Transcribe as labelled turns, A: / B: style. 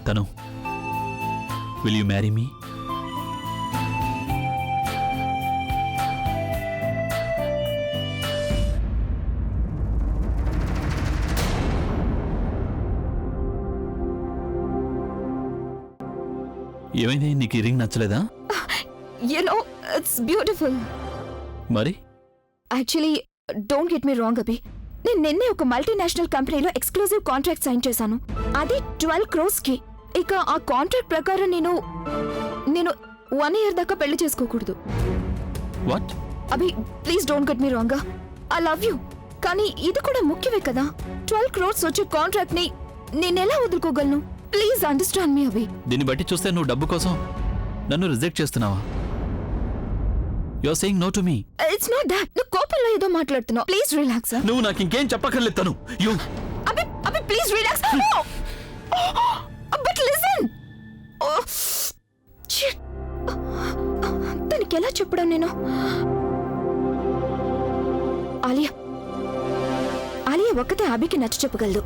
A: తను will you marry me? ఏమైంది, నీకు ఈ రింగ్ నచ్చలేదా?
B: You know, it's beautiful.
A: మరి
B: actually don't get me wrong అభి. నేను నిన్నే ఒక మల్టీనేషనల్ కంపెనీలో ఎక్స్క్లూజివ్ కాంట్రాక్ట్ సైన్ చేశాను. అది 12 crores కి. ఇక ఆ కాంట్రాక్ట్ ప్రకారం నేను 1 year దాకా పెళ్లి చేసుకోకూడదు.
A: What?
B: Abhi please don't get me wrong. I love you, కానీ ఇది కూడా ముఖ్యమే కదా. 12 crores వచ్చే కాంట్రాక్ట్ ని నేనెలా వదులుకోగలను? ప్లీజ్ అండర్స్టాండ్ మీ అభి.
A: దీన్ని బట్టి చూస్తే నువ్వు డబ్బు కోసం నన్ను రిజెక్ట్ చేస్తున్నావా? You are saying no to me.
B: It's not that. నువ్వు కోపంలో ఏదో మాట్లాడుతున్నావు. Please relax.
A: నువ్వు నాకు ఇంకేం చెప్పక్కర్లేదు తను. You
B: Abhi please relax. But listen. తనకి ఎలా చెప్పడం నేను? ఆలియా ఒక్కతే అభికి నచ్చ చెప్పగలదు.